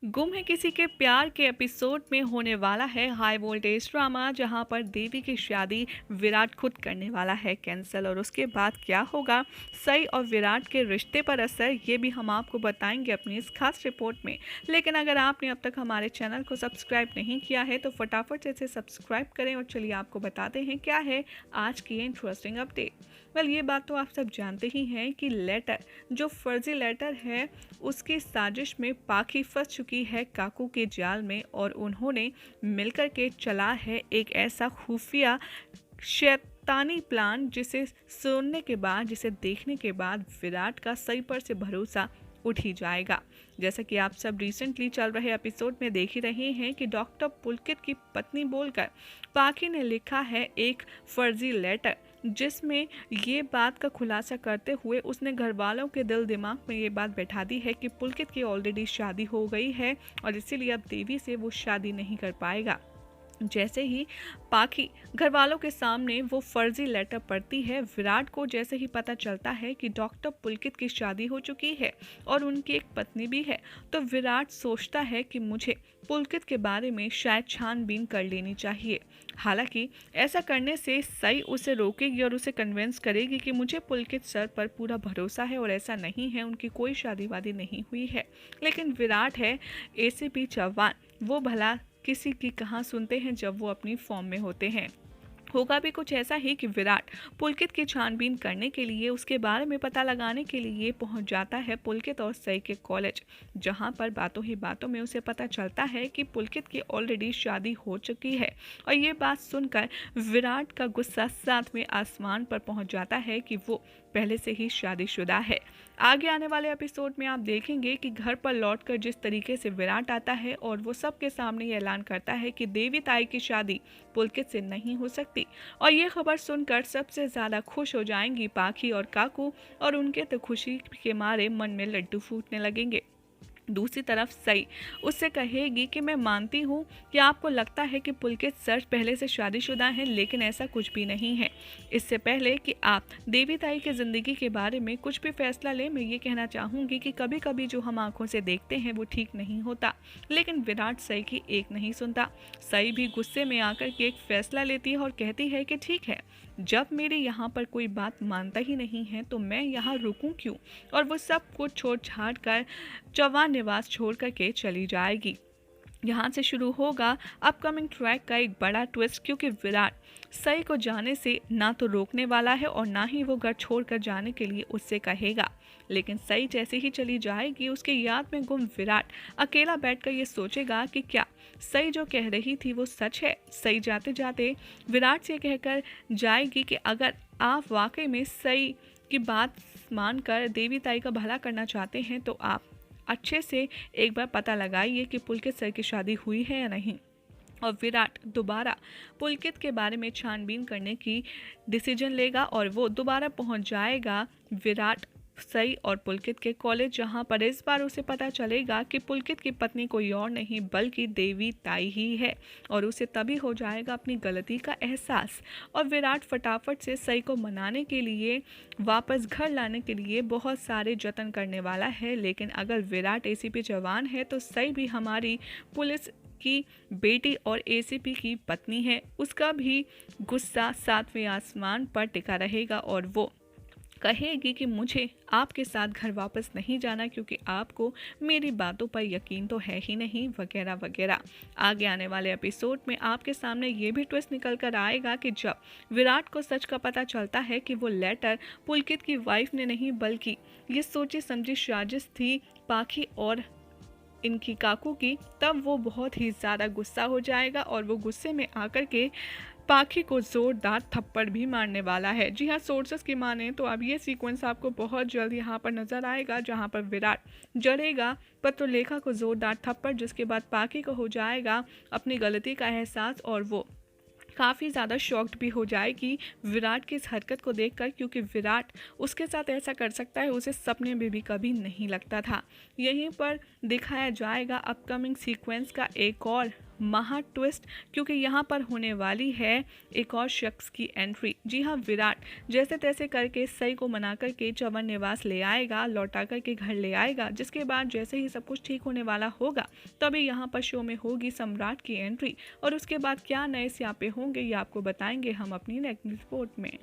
गुम है किसी के प्यार के एपिसोड में होने वाला है हाई वोल्टेज ड्रामा, जहां पर देवी की शादी विराट खुद करने वाला है कैंसिल। और उसके बाद क्या होगा, सई और विराट के रिश्ते पर असर, ये भी हम आपको बताएंगे अपनी इस खास रिपोर्ट में। लेकिन अगर आपने अब तक हमारे चैनल को सब्सक्राइब नहीं किया है तो फटाफट से इसे सब्सक्राइब करें। और चलिए आपको बताते हैं क्या है आज की इंटरेस्टिंग अपडेट। वेल, ये बात तो आप सब जानते ही हैं कि लेटर, जो फर्जी लेटर है, उसकी साजिश में पाखी फंस चुकी है काकू के जाल में। और उन्होंने मिलकर के चला है एक ऐसा खुफिया शैतानी प्लान, जिसे सुनने के बाद, जिसे देखने के बाद विराट का सही पर से भरोसा उठ ही जाएगा। जैसा कि आप सब रिसेंटली चल रहे एपिसोड में देख ही रहे हैं कि डॉक्टर पुलकित की पत्नी बोलकर पाखी ने लिखा है एक फर्जी लेटर, जिसमें ये बात का खुलासा करते हुए उसने घर वालों के दिल दिमाग में ये बात बैठा दी है कि पुलकित की ऑलरेडी शादी हो गई है और इसीलिए अब देवी से वो शादी नहीं कर पाएगा। जैसे ही पाखी घर वालों के सामने वो फर्जी लेटर पढ़ती है, विराट को जैसे ही पता चलता है कि डॉक्टर पुलकित की शादी हो चुकी है और उनकी एक पत्नी भी है, तो विराट सोचता है कि मुझे पुलकित के बारे में शायद छानबीन कर लेनी चाहिए। हालांकि ऐसा करने से सई उसे रोकेगी और उसे कन्विंस करेगी कि मुझे पुलकित सर पर पूरा भरोसा है और ऐसा नहीं है, उनकी कोई शादी वादी नहीं हुई है। लेकिन विराट है एसीपी चौहान, वो भला किसी की कहाँ सुनते हैं जब वो अपनी फॉर्म में होते हैं। होगा भी कुछ ऐसा ही कि विराट पुलकित की छानबीन करने के लिए, उसके बारे में पता लगाने के लिए पहुंच जाता है पुलकित और सई के कॉलेज, जहां पर बातों ही बातों में उसे पता चलता है कि पुलकित की ऑलरेडी शादी हो चुकी है। और ये बात सुनकर विराट का गुस्सा 7वें आसमान पर पहुंच जाता है कि वो पहले से ही शादीशुदा है। आगे आने वाले एपिसोड में आप देखेंगे कि घर पर लौटकर जिस तरीके से विराट आता है और वो सबके सामने ये ऐलान करता है कि देवी ताई की शादी पुलकित से नहीं हो सकती। और ये खबर सुनकर सबसे ज़्यादा खुश हो जाएंगी पाखी और काकू, और उनके तो खुशी के मारे मन में लड्डू फूटने लगेंगे। दूसरी तरफ सई उससे कहेगी कि मैं मानती हूँ कि आपको लगता है कि पुलकित सर पहले से शादीशुदा हैं, लेकिन ऐसा कुछ भी नहीं है। इससे पहले कि आप देवी ताई की ज़िंदगी के बारे में कुछ भी फैसला लें, मैं ये कहना चाहूँगी कि कभी कभी जो हम आंखों से देखते हैं वो ठीक नहीं होता। लेकिन विराट सई की एक नहीं सुनता। सई भी गुस्से में आकर के एक फैसला लेती है और कहती है कि ठीक है, जब मेरी यहाँ पर कोई बात मानता ही नहीं है तो मैं यहाँ रुकूं क्यों। और वो सब कुछ छोड़ छाड़ कर चौहान निवास छोड़ करके चली जाएगी। यहाँ से शुरू होगा अपकमिंग ट्रैक का एक बड़ा ट्विस्ट, क्योंकि विराट सई को जाने से ना तो रोकने वाला है और ना ही वो घर छोड़कर जाने के लिए उससे कहेगा। लेकिन सई जैसे ही चली जाएगी, उसके याद में गुम विराट अकेला बैठकर ये सोचेगा कि क्या सई जो कह रही थी वो सच है। सई जाते जाते विराट से कहकर जाएगी कि अगर आप वाकई में सई की बात मानकर देवी ताई का भला करना चाहते हैं तो आप अच्छे से एक बार पता लगाइए कि पुलकित सर की शादी हुई है या नहीं। और विराट दोबारा पुलकित के बारे में छानबीन करने की डिसीजन लेगा और वो दोबारा पहुंच जाएगा विराट, सई और पुलकित के कॉलेज, जहां पर इस बार उसे पता चलेगा कि पुलकित की पत्नी कोई और नहीं बल्कि देवी ताई ही है। और उसे तभी हो जाएगा अपनी गलती का एहसास। और विराट फटाफट से सई को मनाने के लिए, वापस घर लाने के लिए बहुत सारे जतन करने वाला है। लेकिन अगर विराट एसीपी जवान है तो सई भी हमारी पुलिस की बेटी और एसीपी की पत्नी है। उसका भी गुस्सा 7वें आसमान पर टिका रहेगा और वो कहेगी कि मुझे आपके साथ घर वापस नहीं जाना, क्योंकि आपको मेरी बातों पर यकीन तो है ही नहीं, वगैरह वगैरह। आगे आने वाले एपिसोड में आपके सामने ये भी ट्विस्ट निकल कर आएगा कि जब विराट को सच का पता चलता है कि वो लेटर पुलकित की वाइफ ने नहीं बल्कि ये सोची समझी साजिश थी पाखी और इनकी काकू की, तब वो बहुत ही ज़्यादा गुस्सा हो जाएगा और वो गुस्से में आकर के पाखी को जोरदार थप्पड़ भी मारने वाला है। जी हाँ, सोर्सेस की माने तो अब ये सीक्वेंस आपको बहुत जल्द यहाँ पर नजर आएगा, जहाँ पर विराट जड़ेगा पत्रलेखा को जोरदार थप्पड़, जिसके बाद पाखी को हो जाएगा अपनी गलती का एहसास और वो काफ़ी ज़्यादा शॉक्ड भी हो जाएगी विराट की इस हरकत को देखकर, क्योंकि विराट उसके साथ ऐसा कर सकता है उसे सपने में भी कभी नहीं लगता था। यहीं पर दिखाया जाएगा अपकमिंग सीक्वेंस का एक और महा ट्विस्ट, क्योंकि यहाँ पर होने वाली है एक और शख्स की एंट्री। जी हाँ, विराट जैसे तैसे करके सई को मना करके चवन निवास ले आएगा, लौटा करके घर ले आएगा, जिसके बाद जैसे ही सब कुछ ठीक होने वाला होगा तभी यहाँ पर शो में होगी सम्राट की एंट्री। और उसके बाद क्या नए स्यापे होंगे ये आपको बताएंगे हम अपनी नेक्स्ट रिपोर्ट में।